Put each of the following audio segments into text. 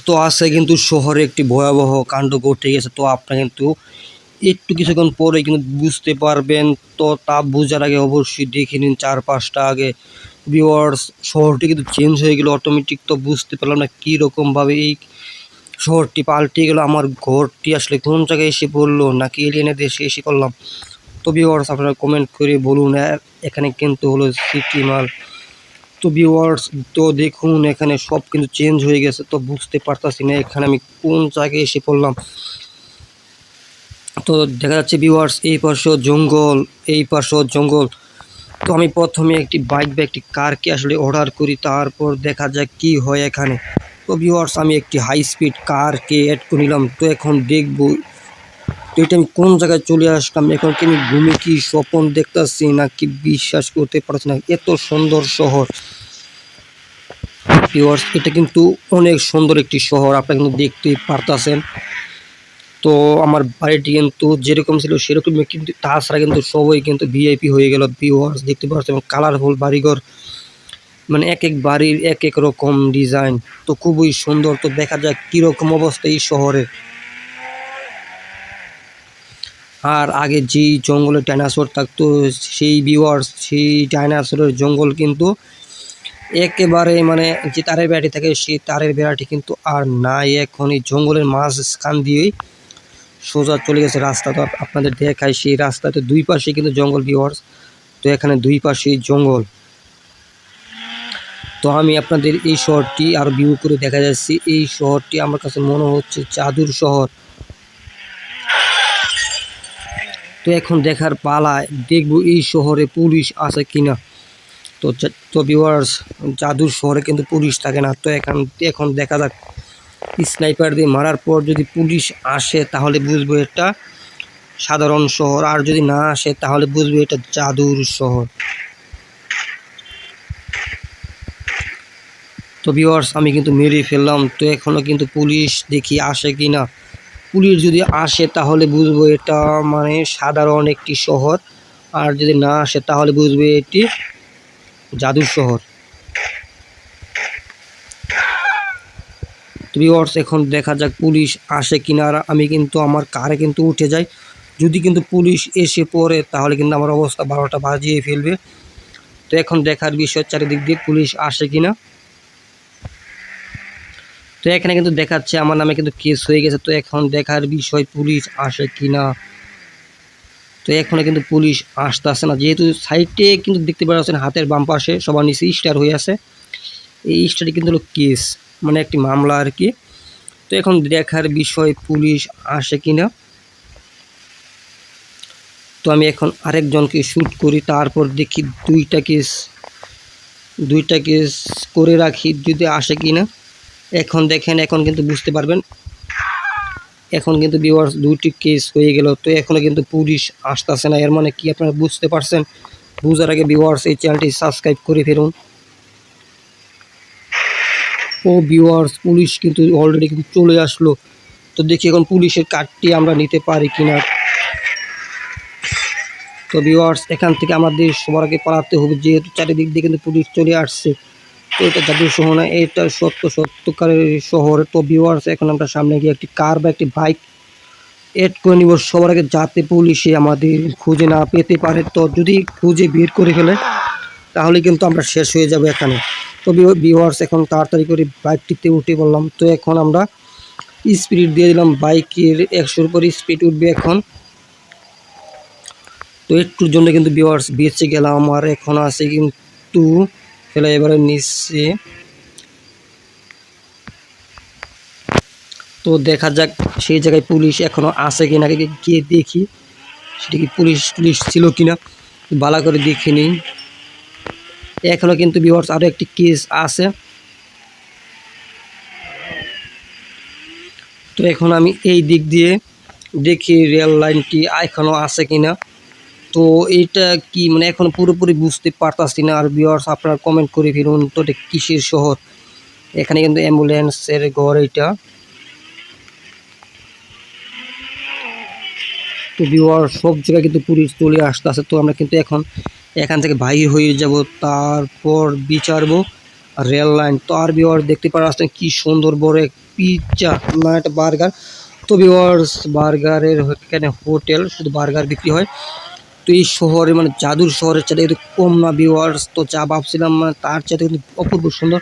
তো আছে কিন্তু শহরে একটি ভয়াবহ কাণ্ড ঘটে গেছে। তো আপনারা কিন্তু একটু কিছুক্ষণ পরে কিন্তু বুঝতে পারবেন। তো তা বোঝার আগে অবশ্যই দেখে নিন চারপাশটা আগে। ভিউয়ার্স, শহরটি কিন্তু চেঞ্জ হয়ে গেল অটোমেটিক। তো বুঝতে পারলাম না কীরকমভাবে এই শহরটি পাল্টে গেল। আমার ঘরটি আসলে কোন জায়গায় এসে পড়লো, নাকি এলিয়েনের দেশে এসে পড়লাম? তো ভিউয়ার্স, আপনারা কমেন্ট করে বলুন। এখানে কিন্তু হলো সিটি মাল। তো ভিউয়ার্স, তো দেখুন এখানে সব কিন্তু চেঞ্জ হয়ে গেছে। তো বুঝতে পারতাছি না এখানে আমি কোন জায়গায় এসে পড়লাম। তো দেখা যাচ্ছে ভিউয়ার্স, এই পাশেও জঙ্গল, এই পাশেও জঙ্গল। তো আমি প্রথমে একটি বাইক বা একটি কারকে আসলে অর্ডার করি, তারপর দেখা যাক কি হয় এখানে। তো ভিউয়ার্স, আমি একটি হাই স্পিড কারকে অ্যাড করে নিলাম। তো এখন দেখব তো এটা আমি কোন জায়গায় চলে আসলাম। এখন কি আমি ঘুমে কি স্বপ্ন দেখতেছি, নাকি বিশ্বাস করতে পারছি না এত সুন্দর শহর। ভিউয়ার্স, এটা কিন্তু অনেক সুন্দর একটি শহর, আপনারা কিন্তু দেখতেই পারতেছেন। তো আমার বাড়িটি কিন্তু যেরকম ছিল সেরকমই, কিন্তু তাছাড়া কিন্তু সবাই কিন্তু ভিআইপি হয়ে গেল। ভিউয়ার্স, দেখতে পাচ্ছেন কালারফুল বাড়িঘর, মানে এক এক বাড়ির এক এক রকম ডিজাইন। তো খুবই সুন্দর। তো দেখা যাক কীরকম অবস্থা এই শহরের। আর আগে যেই জঙ্গলে ডাইনোসর থাকতো, সেই ভিউয়ার্স, সেই ডাইনোসরের জঙ্গল কিন্তু একেবারে, মানে যে তারের বেড়াটি থাকে সেই তারের বেড়াটি কিন্তু আর নাই। এখন এই জঙ্গলের মাঝখান দিয়েই সোজা চলে গেছে রাস্তা। তো আপনাদের দেখায় সেই রাস্তাতে দুই পাশে কিন্তু জঙ্গল ভিউয়ার্স। তো এখানে দুই পাশেই জঙ্গল। তো আমি আপনাদের এই শহরটি আর ভিউ করে দেখা যাচ্ছে। এই শহরটি আমার কাছে মনে হচ্ছে জাদুর শহর। তো এখন দেখার পালা, দেখব এই শহরে পুলিশ আছে কিনা। তো ভিউয়ার্স, জাদুর শহরে কিন্তু পুলিশ থাকে না। তো এখন দেখা যাক, স্নাইপার দিয়ে মারার পর যদি পুলিশ আসে তাহলে বুঝবো এটা সাধারণ শহর, আর যদি না আসে তাহলে বুঝবো এটা জাদুর শহর। তো ভিউয়ার্স, আমি কিন্তু মেরে ফেললাম। তো এখনও কিন্তু পুলিশ দেখি আসে কিনা। পুলিশ যদি আসে তাহলে বুঝবো এটা মানে সাধারণ একটি শহর, আর যদি না আসে তাহলে বুঝবো এটি জাদুর শহর। তো ভিউয়ার্স, এখন দেখা যাক পুলিশ আসে কিনা। আর আমি কিন্তু আমার কারে কিন্তু উঠে যাই। যদি কিন্তু পুলিশ এসে পড়ে তাহলে কিন্তু আমার অবস্থা 12টা বাজিয়ে ফেলবে। তো এখন দেখার বিষয় চারিদিক দিয়ে পুলিশ আসে কিনা। তো এখানে কিন্তু দেখাচ্ছে আমার নামে কিন্তু কেস হয়ে গেছে। তো এখন দেখার বিষয় পুলিশ আসে কিনা। তো এখনো কিন্তু পুলিশ আসতেছে না, যেহেতু সাইডে কিন্তু দেখতে পাচ্ছেন হাতের বাম পাশে সবার নিচে স্টার হয়ে আছে। এই স্টারটি কিন্তু হলো কেস, মানে একটি মামলা আর কি। তো এখন দেখার বিষয় পুলিশ আসে কিনা। তো আমি এখন আরেকজনকে শ্যুট করি, তারপর দেখি দুইটা কেস করে রাখি যদি আসে কিনা। এখন দেখেন, এখন কিন্তু বুঝতে পারবেন। এখন কিন্তু ভিউয়ার্স, 2টি কেস হয়ে গেল। তো এখনও কিন্তু পুলিশ আসতেছে না। এর মানে কি আপনারা বুঝতে পারছেন? বুঝার আগে ভিউয়ার্স, এই চ্যানেলটি সাবস্ক্রাইব করে ফেলুন। ও ভিউয়ার্স, পুলিশ কিন্তু অলরেডি কিন্তু চলে আসলো। তো দেখি এখন পুলিশের কার্ডটি আমরা নিতে পারি কিনা। তো ভিউয়ার্স, এখান থেকে আমাদের সবার আগে পালাতে হবে, যেহেতু চারিদিক দিয়ে কিন্তু পুলিশ চলে আসছে। তো এটা জাদুর শহর না, এটা সত্যকারের শহর। তো ভিউয়ার্স, এখন আমরা সামনে গিয়ে একটি কার বা একটি বাইক এড করে নিব সবার আগে, যাতে পুলিশে আমাদের খুঁজে না পেতে পারে। তো যদি খুঁজে বের করে ফেলে তাহলে কিন্তু আমরা শেষ হয়ে যাব এখানে। তো ভিউয়ার্স, এখন তাড়াতাড়ি করে বাইকটিতে উঠে পড়লাম। তো এখন আমরা স্পিড দিয়ে দিলাম, বাইকের 100-এর উপর স্পিড উঠবে এখন। তো একটুর জন্য কিন্তু ভিউয়ার্স বেঁচে গেলাম। আর এখন আছে কিন্তু ফ্লাইওভারের নিচে। তো দেখা যাক সেই জায়গায় পুলিশ এখনও আছে কিনা, গিয়ে দেখি সেটা কি পুলিশ ছিল কিনা, ভালো করে দেখে নিই। এখনও কিন্তু ভিউয়ার্স আরও একটি কেস আছে। তো এখন আমি এই দিক দিয়ে দেখি রেল লাইনটি এখনও আছে কিনা। তো এইটা কি, মানে এখন পুরোপুরি বুঝতে পারতাছি না। আর ভিউয়ার্স, আপনারা কমেন্ট করে ফেলুন তো এটা কিসের শহর। এখানে কিন্তু অ্যাম্বুলেন্সের ঘর এইটা। তো ভিউয়ার্স, সব জায়গায় কিন্তু পুলিশ চলে আসতেছে। তো আমরা কিন্তু এখন এখান থেকে বাহির হয়ে যাব, তারপর বিচারবো রেল লাইন। তো আর ভিউয়ার্স, দেখতে পাচ্ছেন কি সুন্দর বড় পিৎজা না এটা বার্গার। তো ভিউয়ার্স বার্গারের এখানে হোটেল, শুধু বার্গার বিক্রি হয়। তো এই শহরে মানে জাদুর শহরের চাইতে কিন্তু কম না ভিউয়ার্স। তো যা ভাবছিলাম মানে তার চাইতে কিন্তু অপূর্ব সুন্দর।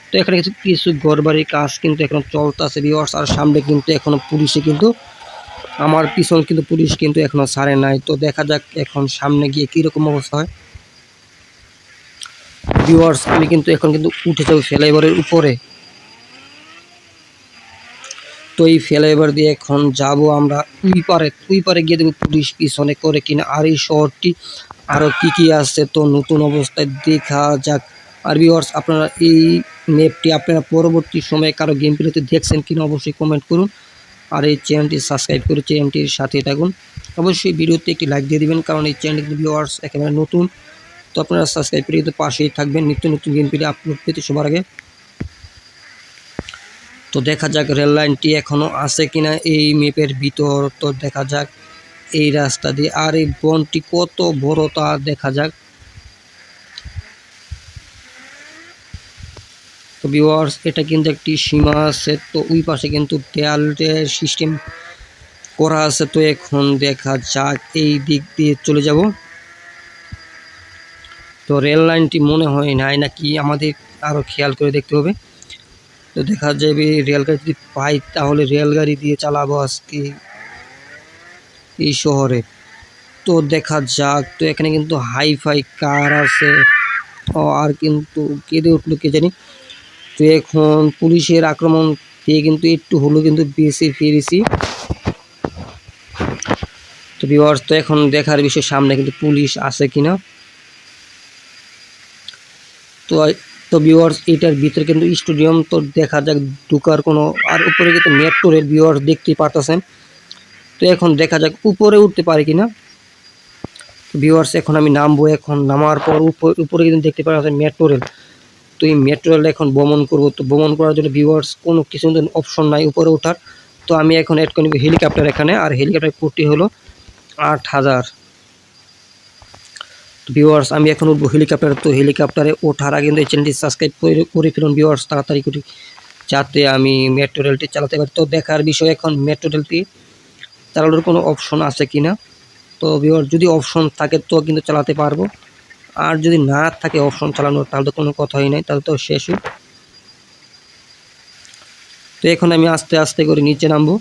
তো এখানে কিছু ঘরবাড়ির কাজ কিন্তু এখন চলতেছে ভিউয়ার্স। আর সামনে কিন্তু এখনো পুলিশে কিন্তু আমার পিছন কিন্তু পুলিশ কিন্তু এখনো ছাড়ে নাই। তো দেখা যাক এখন সামনে গিয়ে কীরকম অবস্থা হয়। ভিউয়ার্স আমি কিন্তু এখন কিন্তু উঠে যাবো ফ্লাইওভারের উপরে। তো এই ফ্লাইওভার দিয়ে এখন যাব আমরা ওই পারে গিয়ে দেবো পুলিশ পিছনে করে কিনা। আর এই শহরটি আরও কী আছে তো নতুন অবস্থায় দেখা যাক। আর ভিউয়ার্স আপনারা এই ম্যাপটি আপনারা পরবর্তী সময়ে কারো গেম প্লেতে দেখছেন কিনা অবশ্যই কমেন্ট করুন। আর এই চ্যানেলটি সাবস্ক্রাইব করে চ্যানেলটির সাথে থাকুন। অবশ্যই ভিডিওতে একটি লাইক দিয়ে দিবেন, কারণ এই চ্যানেলটি কিন্তু ভিউয়ার্স একেবারে নতুন। তো আপনারা সাবস্ক্রাইব করে কিন্তু পাশেই থাকবেন নিত্য নতুন গেম প্লে আপলোড পেতে সবার আগে। তো দেখা যাক রেল লাইনটি এখনও আছে কিনা এই ম্যাপের ভিতর। তো দেখা যাক এই রাস্তা দিয়ে। আর এই বনটি কত বড় তা দেখা যাক। তো ভিউয়ার্স এটা কিন্তু একটি সীমা আছে। তো ওই পাশে কিন্তু দেয়ালের সিস্টেম করা আছে। তো এখন দেখা যাক এই দিক দিয়ে চলে যাব। তো রেল লাইনটি মনে হয় নাই নাকি, আমাদের আরও খেয়াল করে দেখতে হবে। তো দেখা যাবে রেলগাড়ি যদি পাই তাহলে রেলগাড়ি দিয়ে চালাবো আজকে এই শহরে। তো দেখা যাক। তো এখানে কিন্তু হাইফাই কার আছে। আর কিন্তু কেঁদে উঠলো কে জানি। তো এখন পুলিশের আক্রমণ দিয়ে কিন্তু একটু হলো কিন্তু বেঁচে ফিরেছি। তো ভিউয়ার্স তো এখন দেখার বিষয় সামনে কিন্তু পুলিশ আছে কিনা। তো ভিউয়ার্স এটার ভিতরে কিন্তু স্টেডিয়াম। তো দেখা যাক ঢুকার কোনো। আর উপরে কিন্তু মেট্রো রেল ভিউয়ার্স দেখতেই পারতেছেন। তো এখন দেখা যাক উপরে উঠতে পারি কিনা। ভিউয়ার্স এখন আমি নামবো। এখন নামার পর উপরে কিন্তু দেখতে পাচ্ছেন মেট্রো রেল। তো এই মেট্রো রেল এখন ভ্রমণ করবো। তো ভ্রমণ করার জন্য ভিউয়ার্স কোনো কিছু অপশন নাই উপরে ওঠার। তো আমি এখন অ্যাড করে নেব হেলিকপ্টার এখানে। আর হেলিকপ্টার কোটি হলো 8000। তো ভিউয়ার্স আমি এখন উঠবো হেলিকপ্টারে। তো হেলিকপ্টারে ওঠার আগে কিন্তু এই চ্যানেলটি সাবস্ক্রাইব করে ফেলুন ভিউয়ার্স তাড়াতাড়ি করে, যাতে আমি মেট্রো রেলটি চালাতে পারি। তো দেখার বিষয় এখন মেট্রো রেলটি চালানোর কোনো অপশন আছে কিনা। তো ভিউয়ার্স যদি অপশন থাকে তো কিন্তু চালাতে পারবো, আর যদি না থাকে অপশন চালানোর তাহলে তো কোনো কথাই নাই, তাহলে তো শেষই। তো এখন আমি আস্তে আস্তে করে নিচে নামবো।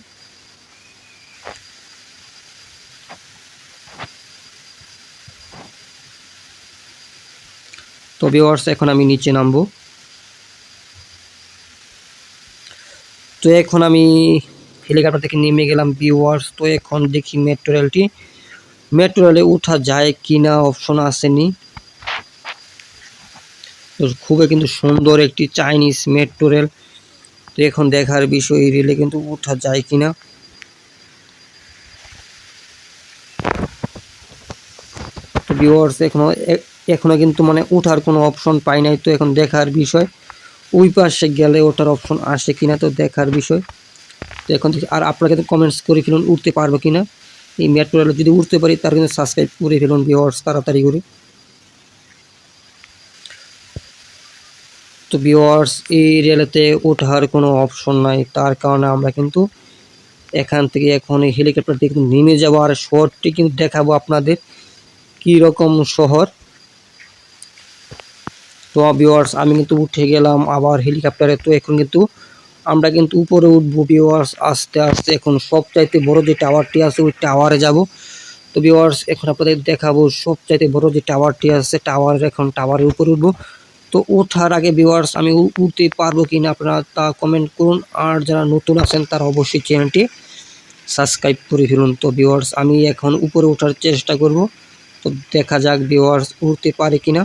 তো ভিউয়ার্স এখন আমি নিচে নামবো। তো এখন আমি হেলিকপ্টার থেকে নেমে গেলাম ভিউয়ার্স। তো এখন দেখি মেট্রো রেলে উঠা যায় কিনা, অপশন আসেনি। তো খুবই কিন্তু সুন্দর একটি চাইনিজ মেট্রো রেল। তো এখন দেখার বিষয় এই রেলে কিন্তু উঠা যায় কিনা। তো ভিউয়ার্স এখনো কিন্তু মানে ওঠার কোনো অপশন পাই নাই। তো এখন দেখার বিষয় ওই পাশে গেলে ওঠার অপশন আসে কিনা, তো দেখার বিষয়। তো এখন আর আপনারা কিন্তু কমেন্টস করে ফেলুন উঠতে পারবো কিনা এই মেট্রো রেলে। যদি উঠতে পারি তার কিন্তু সাবস্ক্রাইব করে ফেলুন ভিউয়ার্স তাড়াতাড়ি করে। তো ভিউয়ার্স এই রেলেতে ওঠার কোনো অপশন নাই, তার কারণে আমরা কিন্তু এখান থেকে এখন এই হেলিকপ্টার দিয়ে কিন্তু নেমে যাবো। আর শহরটি কিন্তু দেখাবো আপনাদের কী রকম শহর। তো ভিউয়ার্স আমি কিন্তু উঠে গেলাম আবার হেলিকপ্টারে। তো এখন কিন্তু আমরা কিন্তু উপরে উঠবো ভিউয়ার্স আস্তে আস্তে। এখন সবচাইতে বড় যে টাওয়ারটি আছে ওই টাওয়ারে যাব। তো ভিউয়ার্স এখন আপনাদের দেখাবো সবচাইতে বড় যে টাওয়ারটি আছে টাওয়ারের উপরে উঠবো। তো ওঠার আগে ভিউয়ার্স আমি উঠতে পারবো কিনা আপনারা তা কমেন্ট করুন। আর যারা নতুন আছেন তারা অবশ্যই চ্যানেলটি সাবস্ক্রাইব করে ফেলুন। তো ভিউয়ার্স আমি এখন উপরে ওঠার চেষ্টা করব। তো দেখা যাক ভিউয়ার্স উঠতে পারে কিনা।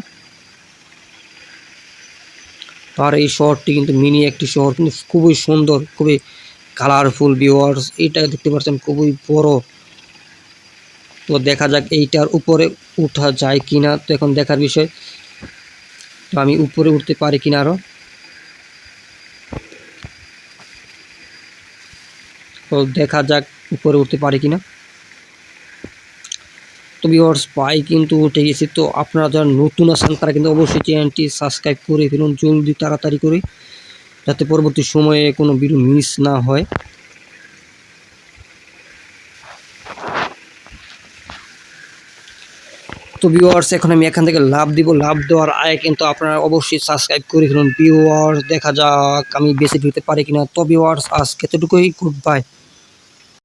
আর এই শহরটি কিন্তু মিনি একটি শহর, কিন্তু খুবই সুন্দর, খুবই কালারফুল ভিউয়ার্স। এইটা দেখতে পাচ্ছেন খুবই বড়। তো দেখা যাক এইটার উপরে উঠা যায় কিনা। তো এখন দেখার বিষয়, তো আমি উপরে উঠতে পারি কিনা আরও। তো দেখা যাক উপরে উঠতে পারি কিনা। তো ভিউয়ার্স পাই কিন্তু উঠে গেছি। তো আপনারা যারা নতুন আছেন তারা কিন্তু অবশ্যই চ্যানেলটি সাবস্ক্রাইব করে ফেলুন জলদি তাড়াতাড়ি করে। যাতে পরবর্তী সময়ে কোনো ভিডিও মিস না হয়। তো ভিউয়ার্স এখন আমি এখান থেকে লাভ দিব। লাভ দেওয়ার আগে কিন্তু আপনারা অবশ্যই সাবস্ক্রাইব করে ফেলুন। ভিউয়ার্স দেখা যাক আমি বেশি দিতে পারি কিনা। তো ভিউয়ার্স আজকে এতটুকুই, গুড বাই।